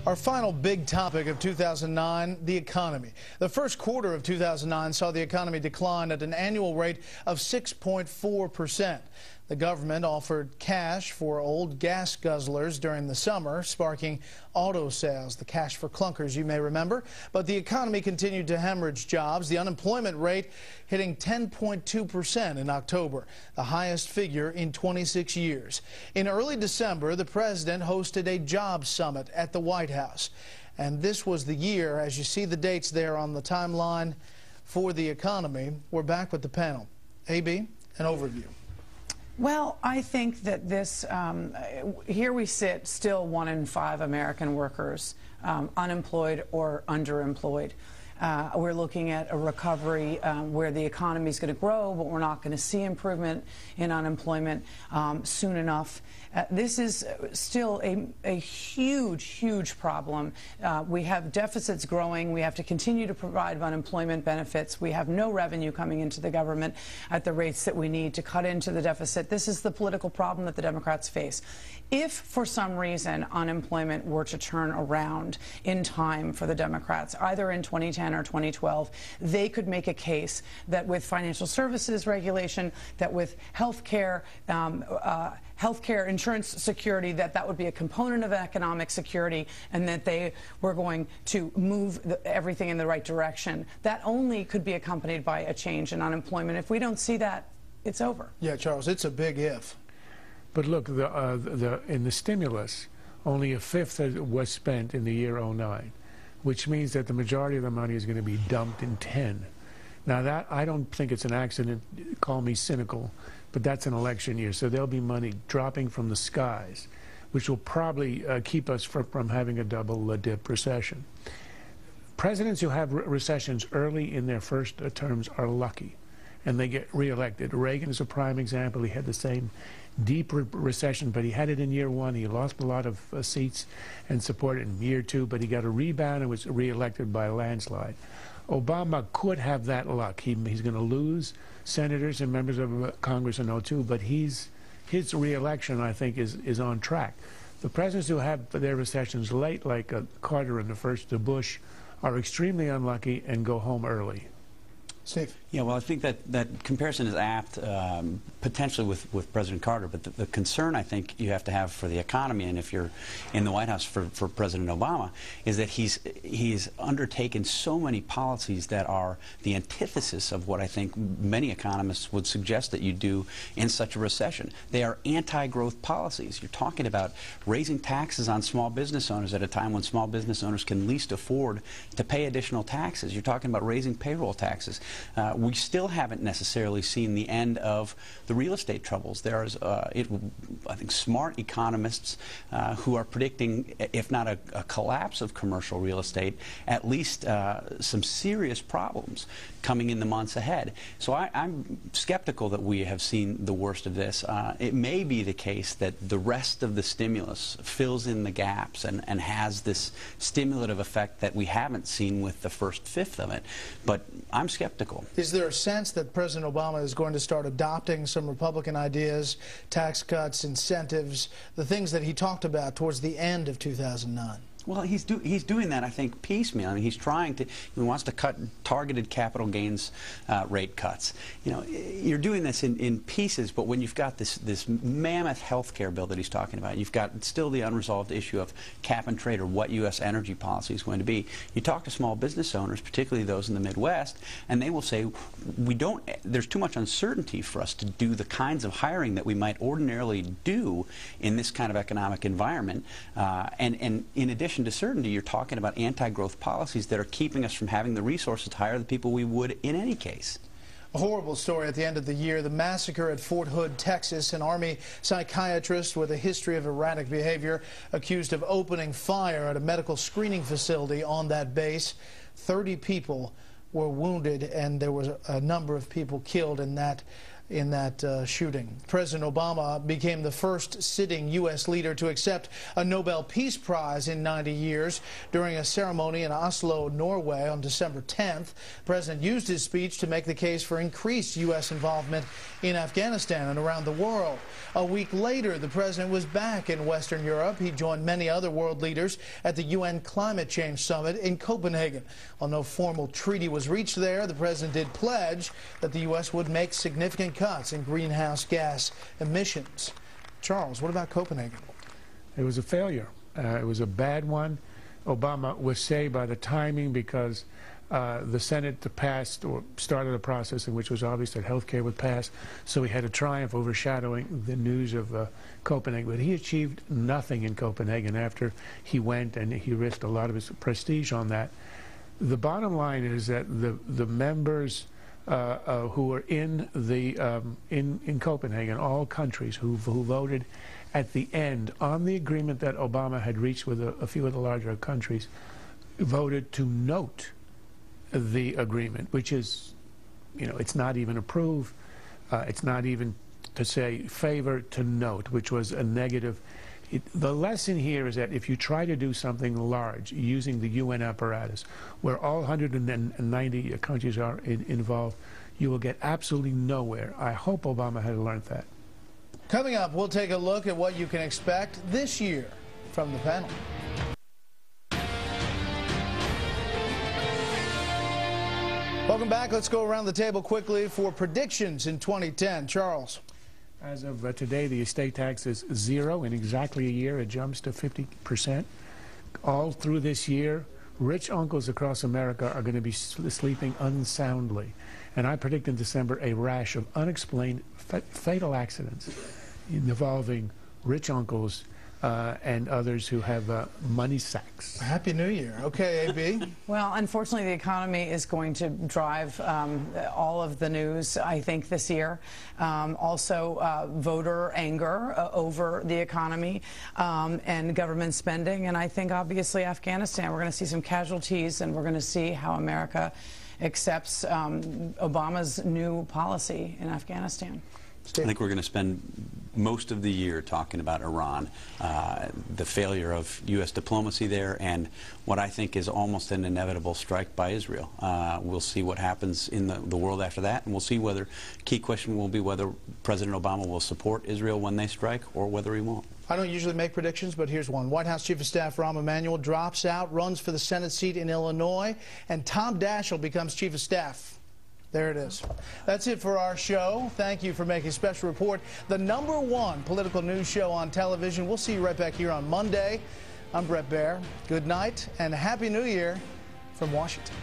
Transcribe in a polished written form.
Our final big topic of 2009, the economy. The first quarter of 2009 saw the economy decline at an annual rate of 6.4%. The government offered cash for old gas guzzlers during the summer, sparking auto sales, the cash for clunkers, you may remember. But the economy continued to hemorrhage jobs, the unemployment rate hitting 10.2% in October, the highest figure in 26 years. In early December, the president hosted a jobs summit at the White House. And this was the year, as you see the dates there on the timeline for the economy. We're back with the panel. AB, an overview. Well, I think that this, here we sit, still 1 in 5 American workers unemployed or underemployed. We're looking at a recovery where the economy is going to grow, but we're not going to see improvement in unemployment soon enough. This is still a huge, huge problem. We have deficits growing. We have to continue to provide unemployment benefits. We have no revenue coming into the government at the rates that we need to cut into the deficit. This is the political problem that the Democrats face. If, for some reason, unemployment were to turn around in time for the Democrats, either in 2010 or 2012, they could make a case that with financial services regulation, that with health care insurance security, that would be a component of economic security, and that they were going to move everything in the right direction. That only could be accompanied by a change in unemployment. If we don't see that, it's over. Yeah, Charles, it's a big if. But look, in the stimulus, only a fifth was spent in the year 09, which means that the majority of the money is going to be dumped in 10. Now, that I don't think it's an accident. Call me cynical, but that's an election year, so there'll be money dropping from the skies, which will probably keep us from having a double dip recession. Presidents who have recessions early in their first terms are lucky, and they get reelected. Reagan is a prime example. He had the same deep recession, but he had it in year 1. He lost a lot of seats and support in year 2, but he got a rebound and was reelected by a landslide. Obama could have that luck. He's going to lose senators and members of Congress in 02, but his reelection, I think, is on track. The presidents who have their recessions late, like Carter and the first Bush, are extremely unlucky and go home early. Steve? Yeah, well, I think that comparison is apt, potentially with President Carter, but the concern I think you have to have for the economy, and if you're in the White House for President Obama, is that he's undertaken so many policies that are the antithesis of what I think many economists would suggest that you do in such a recession. They are anti-growth policies. You're talking about raising taxes on small business owners at a time when small business owners can least afford to pay additional taxes. You're talking about raising payroll taxes. We still haven't necessarily seen the end of the real estate troubles. There's, I think, smart economists who are predicting, if not a collapse of commercial real estate, at least some serious problems coming in the months ahead. So I'm skeptical that we have seen the worst of this. It may be the case that the rest of the stimulus fills in the gaps and has this stimulative effect that we haven't seen with the first fifth of it. But I'm skeptical. Is there a sense that President Obama is going to start adopting some Republican ideas, tax cuts, incentives, the things that he talked about towards the end of 2009? Well, he's doing that, I think, piecemeal. I mean, he wants to cut targeted capital gains rate cuts. You know, you're doing this in pieces, but when you've got this mammoth health care bill that he's talking about, you've got still the unresolved issue of cap and trade, or what U.S. energy policy is going to be. You talk to small business owners, particularly those in the Midwest, and they will say, there's too much uncertainty for us to do the kinds of hiring that we might ordinarily do in this kind of economic environment. And in addition to certainty, you're talking about anti-growth policies that are keeping us from having the resources to hire the people we would in any case. A horrible story at the end of the year, the massacre at Fort Hood, Texas. An Army psychiatrist with a history of erratic behavior accused of opening fire at a medical screening facility on that base. 30 people were wounded, and there was a number of people killed in that in that shooting. President Obama became the first sitting U.S. leader to accept a Nobel Peace Prize in 90 years during a ceremony in Oslo, Norway on December 10th. The president used his speech to make the case for increased U.S. involvement in Afghanistan and around the world. A week later, the president was back in Western Europe. He joined many other world leaders at the UN Climate Change Summit in Copenhagen. While no formal treaty was reached there, the president did pledge that the U.S. would make significant cuts in greenhouse gas emissions. Charles, what about Copenhagen? It was a failure. It was a bad one. Obama was saved by the timing because the Senate passed or started a process in which it was obvious that health care would pass, so he had a triumph overshadowing the news of Copenhagen. But he achieved nothing in Copenhagen after he went, and he risked a lot of his prestige on that. The bottom line is that the members who were in Copenhagen, all countries who voted at the end on the agreement that Obama had reached with a few of the larger countries, voted to note the agreement, which is, you know, it's not even approved, it's not even to say favor, to note, which was a negative. The lesson here is that if you try to do something large using the UN apparatus, where all 190 countries are involved, you will get absolutely nowhere. I hope Obama had learned that. Coming up, we'll take a look at what you can expect this year from the panel. Welcome back. Let's go around the table quickly for predictions in 2010. Charles. As of today, the estate tax is 0. In exactly a year, it jumps to 50%. All through this year, rich uncles across America are going to be sleeping unsoundly. And I predict in December a rash of unexplained fatal accidents involving rich uncles and others who have money sacks. Happy New Year. Okay, AB. Well, unfortunately, the economy is going to drive all of the news, I think, this year. Also, voter anger over the economy and government spending. And I think, obviously, Afghanistan, we're going to see some casualties, and we're going to see how America accepts Obama's new policy in Afghanistan. I think we're going to spend most of the year talking about Iran, the failure of U.S. diplomacy there, and what I think is almost an inevitable strike by Israel. We'll see what happens in the world after that, and we'll see whether, key question will be whether President Obama will support Israel when they strike or whether he won't. I don't usually make predictions, but here's one. White House Chief of Staff Rahm Emanuel drops out, runs for the Senate seat in Illinois, and Tom Daschle becomes Chief of Staff. There it is. That's it for our show. Thank you for making Special Report the #1 political news show on television. We'll see you right back here on Monday. I'm Brett Baer. Good night and Happy New Year from Washington.